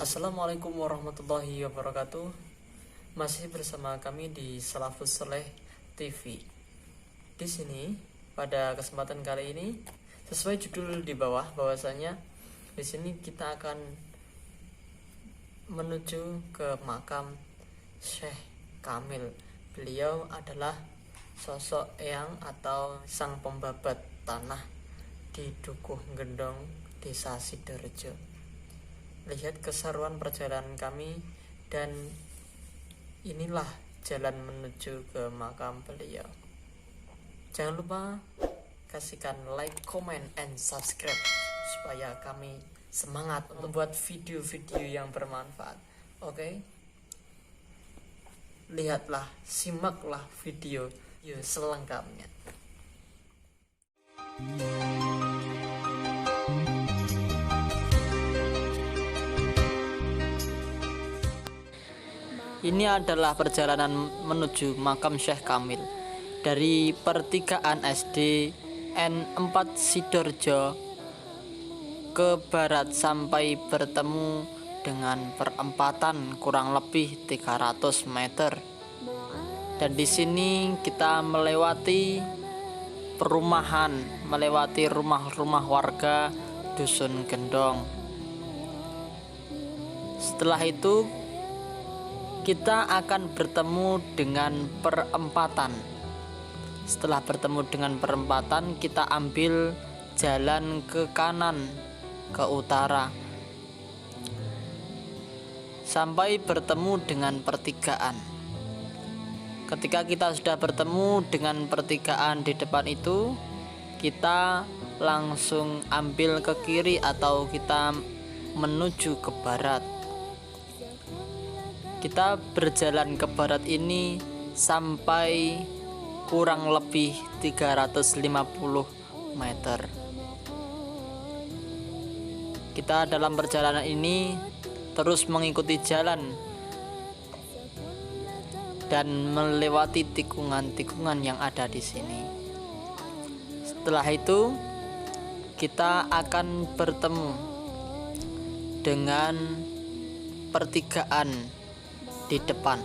Assalamualaikum warahmatullahi wabarakatuh. Masih bersama kami di Salafus Saleh TV. Di sini pada kesempatan kali ini, sesuai judul di bawah bahwasanya di sini kita akan menuju ke makam Syekh Kamil. Beliau adalah sosok eyang atau sang pembabat tanah di Dukuh Gendong, Desa Sidorejo. Lihat keseruan perjalanan kami, dan inilah jalan menuju ke makam beliau. Jangan lupa kasihkan like, comment, and subscribe supaya kami semangat membuat video-video yang bermanfaat. Oke? Lihatlah, simaklah video selengkapnya. Ini adalah perjalanan menuju makam Syekh Kamil dari pertigaan SD N4 Sidorejo ke barat sampai bertemu dengan perempatan kurang lebih 300 meter. Dan di sini kita melewati perumahan, melewati rumah-rumah warga Dusun Gendong. Setelah itu kita akan bertemu dengan perempatan. Setelah bertemu dengan perempatan, kita ambil jalan ke kanan, ke utara, sampai bertemu dengan pertigaan. Ketika kita sudah bertemu dengan pertigaan di depan itu, kita langsung ambil ke kiri atau kita menuju ke barat. Kita berjalan ke barat ini sampai kurang lebih 350 meter. Kita dalam perjalanan ini terus mengikuti jalan dan melewati tikungan-tikungan yang ada di sini. Setelah itu kita akan bertemu dengan pertigaan di depan.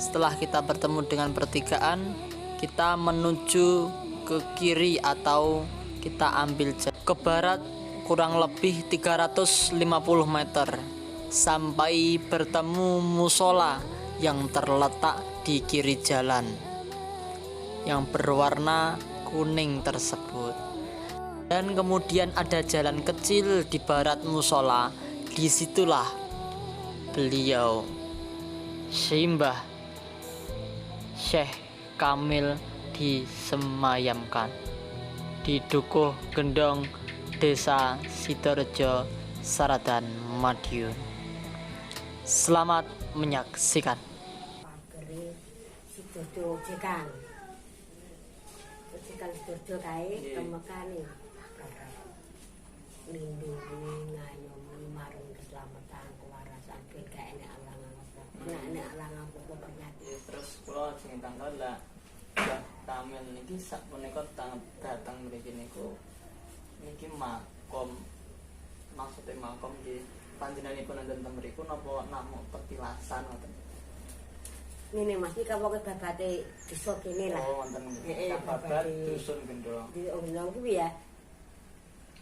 Setelah kita bertemu dengan pertigaan, kita menuju ke kiri atau kita ambil ke barat kurang lebih 350 meter sampai bertemu musola yang terletak di kiri jalan yang berwarna kuning tersebut. Dan kemudian ada jalan kecil di barat musola. Disitulah beliau, Simbah Syekh Kamil, disemayamkan di Dukuh Gendong, Desa Sidorejo, Saradan, Madiun. Selamat menyaksikan. Sidorejo ojekan Sidorejo kae temekane lindungi ngayomi maring keselamatan kewarasan ben gak enek alangan apa penyakit. Terus kula jeneng tanggal lah Kamil niki sak punika datang mriki niku niki makom, maksudnya makom nggih panjenenganipun wonten ten mriku napa namung petilasan ngoten? Ngene Mas, iki kawoke babate desa kene lah. Oh, wonten babat Dusun Gendong. Di Gendong kuwi ya.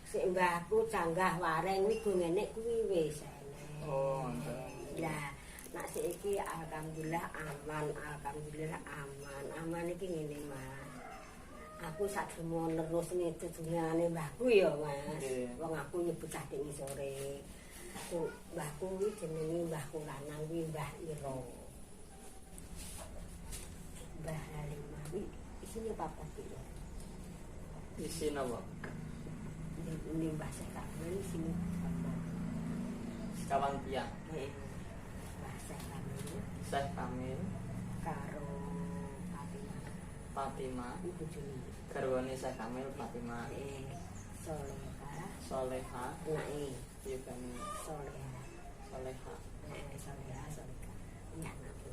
Sik mbahku canggah wareng niku ngene kuwi wis enek. Oh, wonten. Lah, nak iki alhamdulillah aman, aman iki ngene Mas. Aku sak demo nerusne tutungane mbahku ya Mas. Wong aku nyebut cah dik ngisore. Aku mbahku kuwi jenenge mbahku lanang kuwi Mbah Iro. Mbah Halimah kuwi isine papat iki. Isi napa? Ini Mbah Syekh Kamil isine papat. Sekawan piang. Mbah Syekh Kamil karo Fatimah ibu Juni. garwane Syekh Kamil Fatimah. Soleha. Nae. Iya kan. Soleha. Nae Soleha. Ya nabi.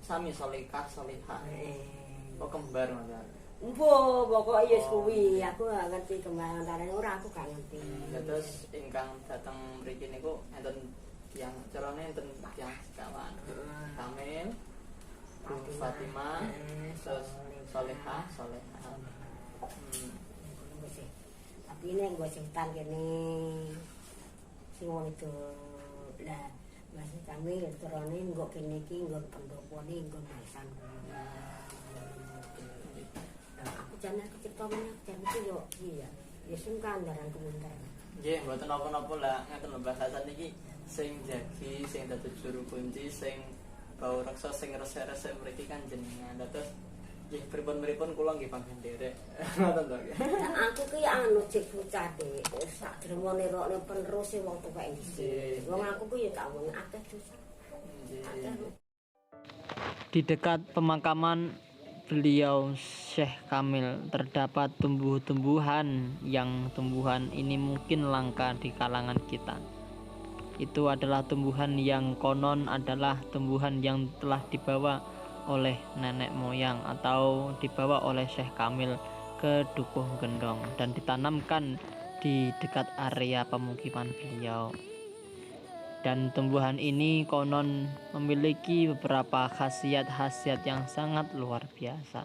Sami Solekah, Soleha. Oh kembar Mas. Mbo, pokoke ya kuwi. Aku gak ngerti kembangan tarane ora aku gak ngerti. Terus ingkang datang mriki niku enten yang carane enten yang sekawan. Kamil, Bu Fatimah, terus Solehah. Tapi ini yang gue sebutan kene sing wong itu lah masih kami terone nggo kene iki nggo pendopo ning nggo masan. Aku jane cerita meneh jan iki yo iya. Ya sing kandaran kemuntar. Nggih, mboten napa-napa lah ngaten lho bahasan iki sing jagi, sing dadi juru kunci, sing bau reksa sing resik-resik mriki kan jenengan. Terus nggih pripun-pripun kula nggih panggen nderek. Ngoten to. Aku ki anu cek bocah Dik. Sak dremone rokne penerus wong tuwek iki. Wong aku ku ya tak wong akeh dosa. Di dekat pemakaman beliau Syekh Kamil terdapat tumbuhan yang tumbuhan ini mungkin langka di kalangan kita. Itu adalah tumbuhan yang konon adalah tumbuhan yang telah dibawa oleh nenek moyang atau dibawa oleh Syekh Kamil ke Dukuh Gendong dan ditanamkan di dekat area pemukiman beliau. Dan tumbuhan ini konon memiliki beberapa khasiat-khasiat yang sangat luar biasa.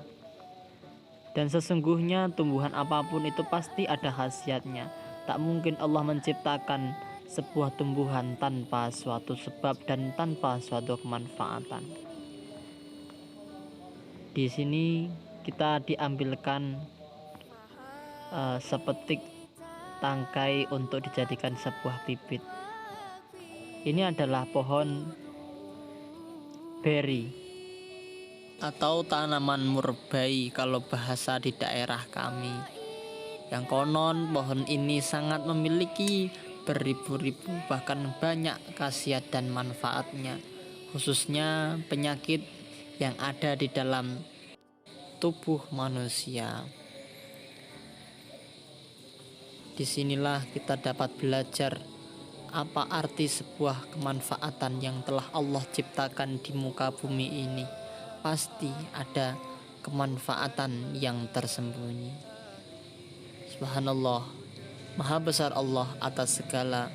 Dan sesungguhnya tumbuhan apapun itu pasti ada khasiatnya. Tak mungkin Allah menciptakan sebuah tumbuhan tanpa suatu sebab dan tanpa suatu kemanfaatan. Di sini kita diambilkan sepetik tangkai untuk dijadikan sebuah bibit. Ini adalah pohon beri atau tanaman murbei kalau bahasa di daerah kami. Yang konon pohon ini sangat memiliki beribu-ribu bahkan banyak khasiat dan manfaatnya, khususnya penyakit yang ada di dalam tubuh manusia. Disinilah kita dapat belajar apa arti sebuah kemanfaatan yang telah Allah ciptakan di muka bumi ini. Pasti ada kemanfaatan yang tersembunyi. Subhanallah, maha besar Allah atas segala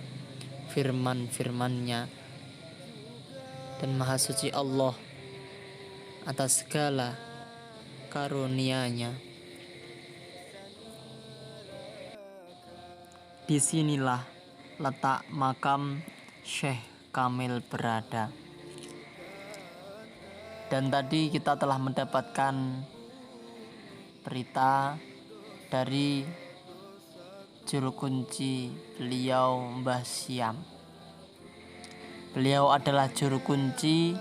firman-firman-Nya, dan maha suci Allah atas segala karunia-Nya. Disinilah letak makam Syekh Kamil berada. Dan tadi kita telah mendapatkan berita dari juru kunci beliau, Mbah Siam. Beliau adalah juru kunci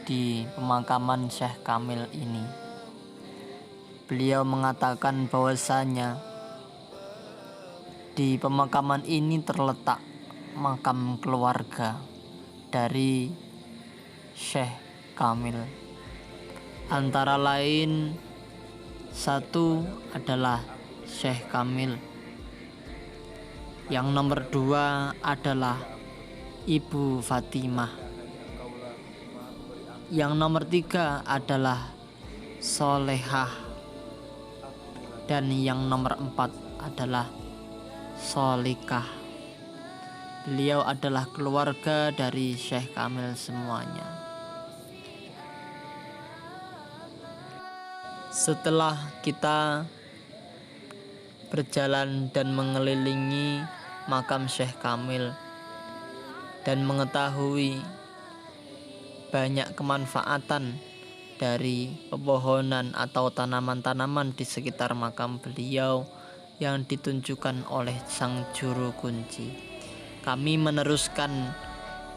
di pemakaman Syekh Kamil ini. Beliau mengatakan bahwasanya di pemakaman ini terletak makam keluarga dari Syekh Kamil. Antara lain satu adalah Syekh Kamil. Yang nomor 2 adalah Ibu Fatimah. Yang nomor 3 adalah Solehah. Dan yang nomor 4 adalah Solikah. Beliau adalah keluarga dari Syekh Kamil semuanya. Setelah kita berjalan dan mengelilingi makam Syekh Kamil dan mengetahui banyak kemanfaatan dari pepohonan atau tanaman-tanaman di sekitar makam beliau yang ditunjukkan oleh sang juru kunci, kami meneruskan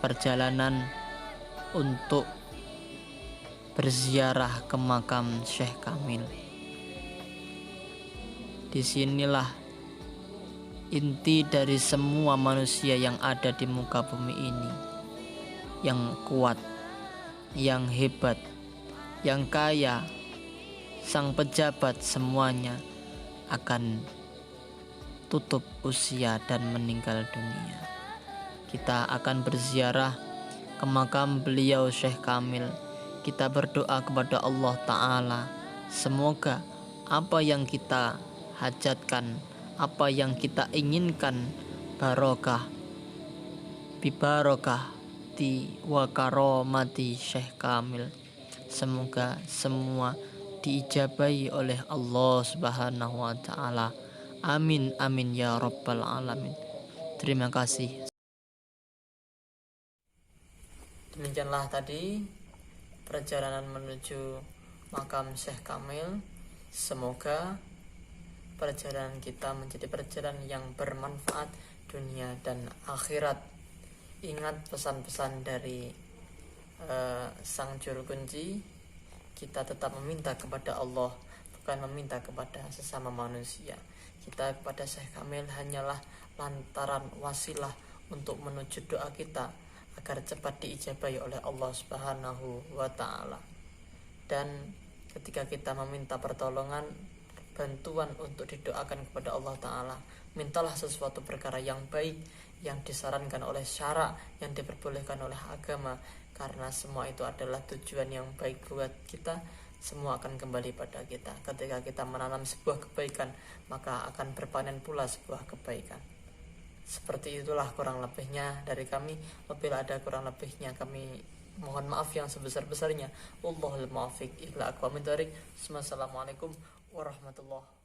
perjalanan untuk berziarah ke makam Syekh Kamil. Disinilah inti dari semua manusia yang ada di muka bumi ini, yang kuat, yang hebat, yang kaya, sang pejabat, semuanya akan tutup usia dan meninggal dunia. Kita akan berziarah ke makam beliau Syekh Kamil. Kita berdoa kepada Allah Ta'ala, semoga apa yang kita hajatkan, apa yang kita inginkan, barokah bibarokah di wakaromati Syekh Kamil. Semoga semua diijabahi oleh Allah Subhanahu wa taala. Amin amin ya rabbal alamin. Terima kasih. Demikianlah tadi perjalanan menuju makam Syekh Kamil. Semoga perjalanan kita menjadi perjalanan yang bermanfaat dunia dan akhirat. Ingat pesan-pesan dari sang juru kunci, kita tetap meminta kepada Allah, bukan meminta kepada sesama manusia. Kita kepada Syekh Kamil hanyalah lantaran wasilah untuk menuju doa kita agar cepat diijabahi oleh Allah Subhanahu wa taala. Dan ketika kita meminta pertolongan, bantuan untuk didoakan kepada Allah taala, mintalah sesuatu perkara yang baik, yang disarankan oleh syara, yang diperbolehkan oleh agama, karena semua itu adalah tujuan yang baik buat kita. Semua akan kembali pada kita. Ketika kita menanam sebuah kebaikan, maka akan berpanen pula sebuah kebaikan. Seperti itulah kurang lebihnya dari kami. Apabila ada kurang lebihnya, kami mohon maaf yang sebesar-besarnya. Wallahul muwaffiq ila aqwamit thoriq. Wassalamualaikum warahmatullahi